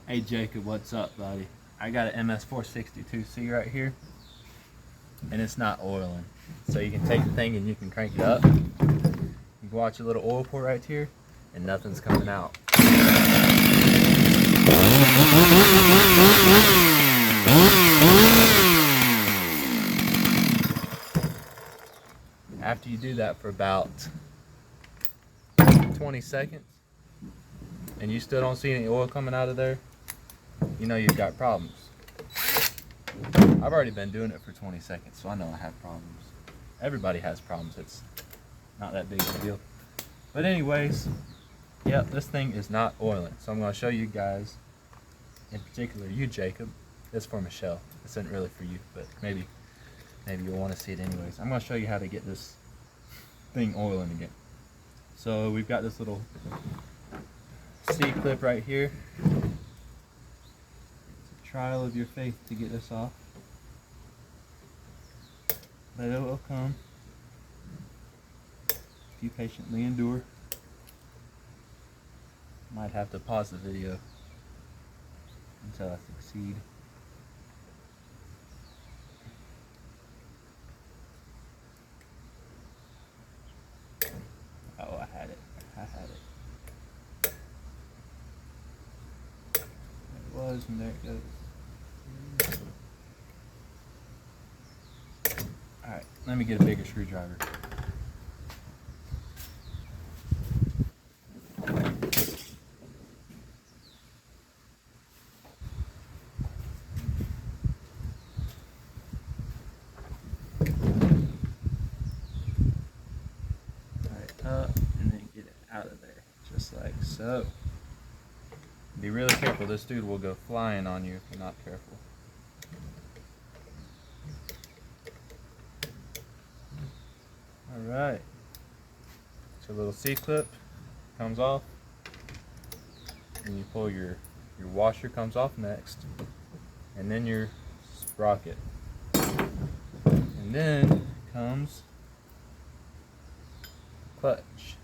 Hey Jacob, what's up, buddy? I got an MS462C right here, and it's not oiling. So you can take the thing and you can crank it up. You can watch a little oil pour right here, and nothing's coming out. After you do that for about 20 seconds, and you still don't see any oil coming out of there, you know you've got problems. I've already been doing it for 20 seconds, so I know I have problems. Everybody has problems. It's not that big of a deal. But anyways, yep, this thing is not oiling. So I'm going to show you guys, in particular you, Jacob. This for Michelle. This isn't really for you, but maybe you'll want to see it anyways. I'm going to show you how to get this thing oiling again. So we've got this little C-clip right here. Trial of your faith to get this off, but it will come if you patiently endure. Might have to pause the video until I succeed. Oh, I had it. There it was, and there it goes. Alright, let me get a bigger screwdriver. Alright, up and then get it out of there, just like so. Be really careful, this dude will go flying on you if you're not careful. Alright, so a little C-clip comes off, and you pull your washer comes off next, and then your sprocket. And then comes clutch,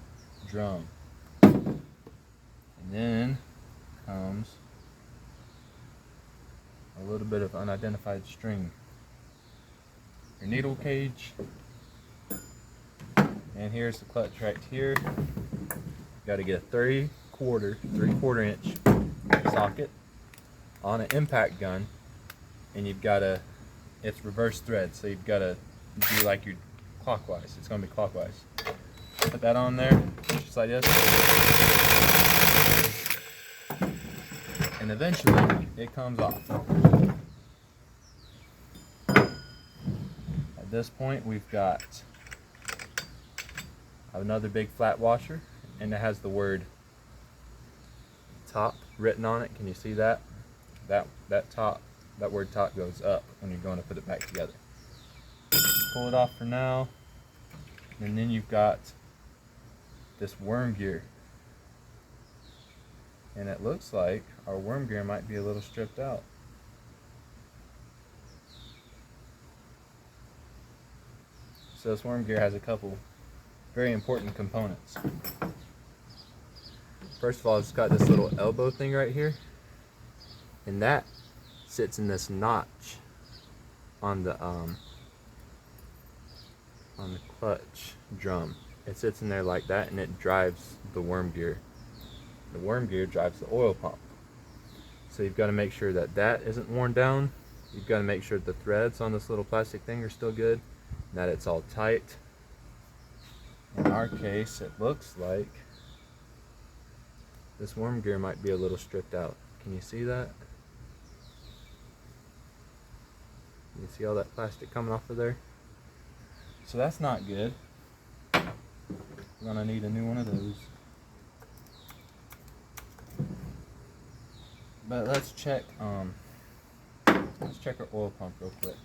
drum. And then comes a little bit of unidentified string. Your needle cage. And here's the clutch right here. Got to get a 3/4 inch socket on an impact gun, and you've got to, it's reverse thread, so you've got to do like your clockwise. It's going to be clockwise. Put that on there, just like this. And eventually it comes off. At this point we've got another big flat washer, and it has the word top written on it. Can you see that? That word top goes up when you're going to put it back together. Pull it off for now, and then you've got this worm gear, and it looks like our worm gear might be a little stripped out. So this worm gear has a couple very important components. First of all, it's got this little elbow thing right here, and that sits in this notch on the clutch drum. It sits in there like that, and it drives the worm gear. The worm gear drives the oil pump. So you've got to make sure that that isn't worn down. You've got to make sure the threads on this little plastic thing are still good, and that it's all tight. In our case, it looks like this worm gear might be a little stripped out. Can you see that? You see all that plastic coming off of there? So that's not good. We're gonna need a new one of those. But let's check our oil pump real quick.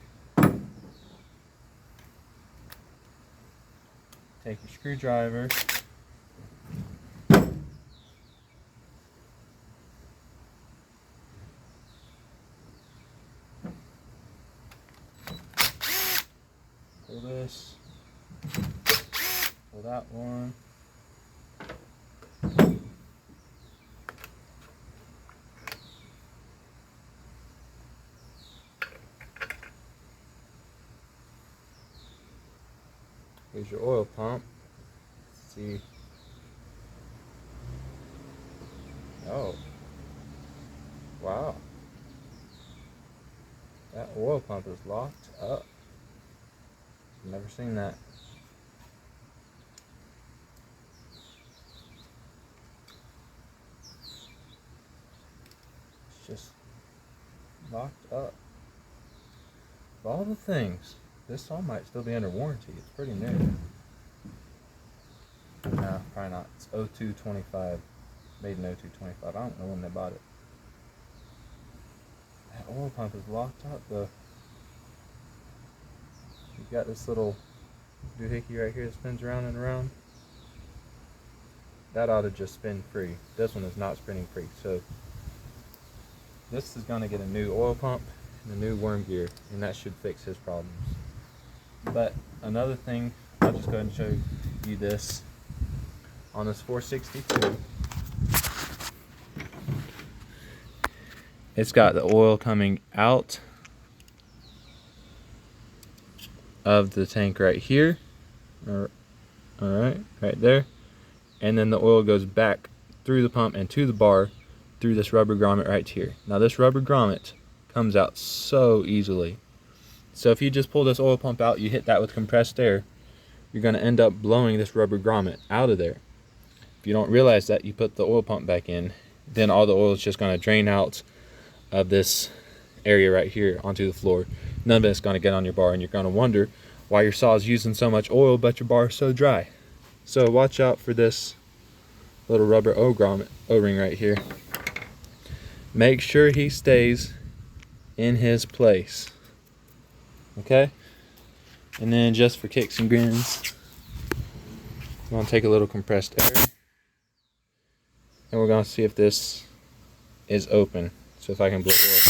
Take your screwdriver, pull this, pull that one, Here's your oil pump. Let's see. Oh. Wow. That oil pump is locked up. Never seen that. It's just locked up. Of all the things, this saw might still be under warranty. It's pretty new. No, probably not. It's 0225. Made in 0225. I don't know when they bought it. That oil pump is locked up though. You've got this little doohickey right here that spins around and around. That ought to just spin free. This one is not spinning free. So this is going to get a new oil pump and a new worm gear, and that should fix his problems. But another thing, I'll just go ahead and show you this. On this 462, it's got the oil coming out of the tank right here. Alright, right there. And then the oil goes back through the pump and to the bar through this rubber grommet right here. Now this rubber grommet comes out so easily. So if you just pull this oil pump out, you hit that with compressed air, you're going to end up blowing this rubber grommet out of there. If you don't realize that, you put the oil pump back in, then all the oil is just going to drain out of this area right here onto the floor. None of it's going to get on your bar, and you're going to wonder why your saw is using so much oil but your bar is so dry. So watch out for this little rubber O-ring right here. Make sure he stays in his place. Okay? And then just for kicks and grins, I'm going to take a little compressed air. And we're going to see if this is open. So if I can blow oil.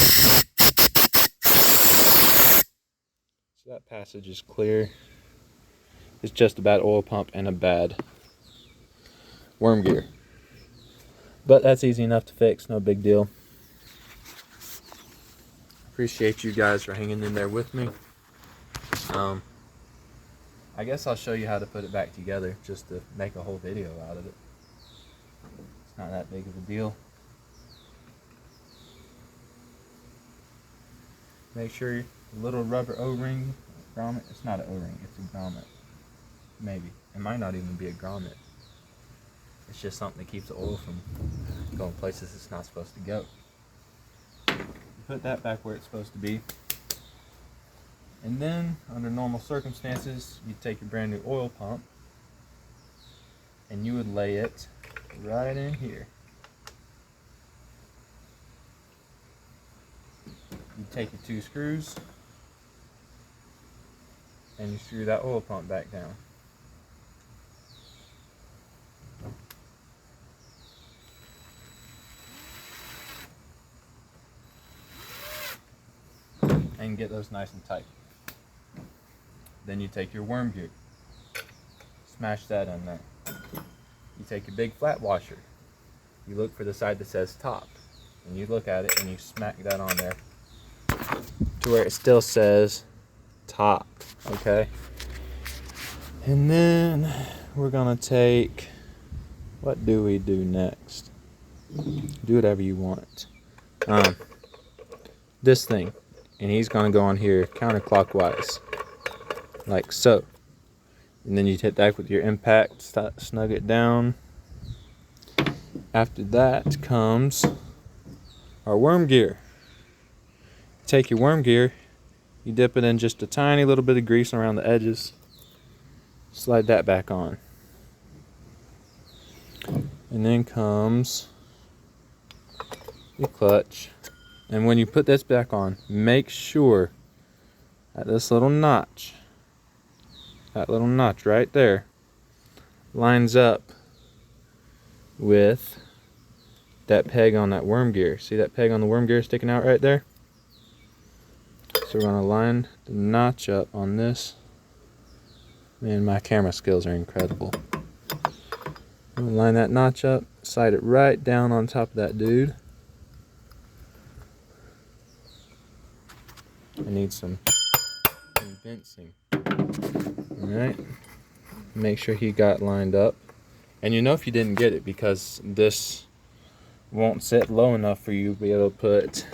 So that passage is clear. It's just a bad oil pump and a bad worm gear. But that's easy enough to fix, no big deal. Appreciate you guys for hanging in there with me. I guess I'll show you how to put it back together just to make a whole video out of it. It's not that big of a deal. Make sure your little rubber O-ring grommet, it's not an O-ring, it's a grommet. Maybe. It might not even be a grommet. It's just something that keeps the oil from going places it's not supposed to go. You put that back where it's supposed to be. And then, under normal circumstances, you take your brand new oil pump and you would lay it right in here. You take your 2 screws and you screw that oil pump back down. And get those nice and tight. Then you take your worm gear, smash that in there. You take your big flat washer, you look for the side that says top, and you look at it and you smack that on there to where it still says top, okay? And then we're gonna take, what do we do next? Do whatever you want. This thing, and he's gonna go on here counterclockwise, like so. And then you hit that with your impact, snug it down. After that comes our worm gear. Take your worm gear, you dip it in just a tiny little bit of grease around the edges, slide that back on. And then comes your clutch. And when you put this back on, make sure that this little notch, right there, lines up with that peg on that worm gear. See that peg on the worm gear sticking out right there? So we're going to line the notch up on this. Man, my camera skills are incredible. I'm going to line that notch up, slide it right down on top of that dude. I need some convincing. Alright. make sure he got lined up. And you know if you didn't get it because this won't sit low enough for you to be able to put,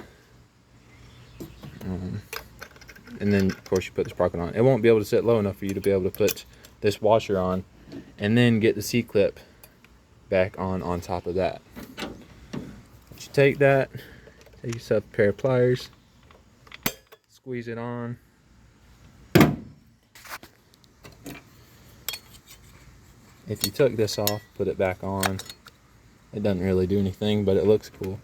and then of course you put the sprocket on. It won't be able to sit low enough for you to be able to put this washer on and then get the C-clip back on top of that. But you take that, take yourself a pair of pliers, squeeze it on. If you took this off, put it back on. It doesn't really do anything, but it looks cool.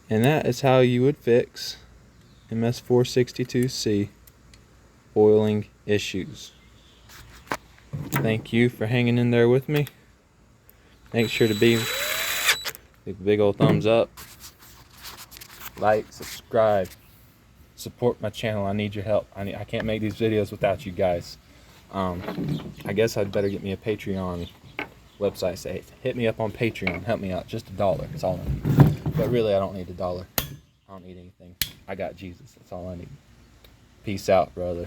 And that is how you would fix MS462C oiling issues. Thank you for hanging in there with me. Make sure to give a big old thumbs up, like, subscribe, support my channel. I need your help. I can't make these videos without you guys. I guess I'd better get me a Patreon website. Say, hit me up on Patreon. Help me out. Just $1. That's all I need. But really, I don't need $1. I don't need anything. I got Jesus. That's all I need. Peace out, brother.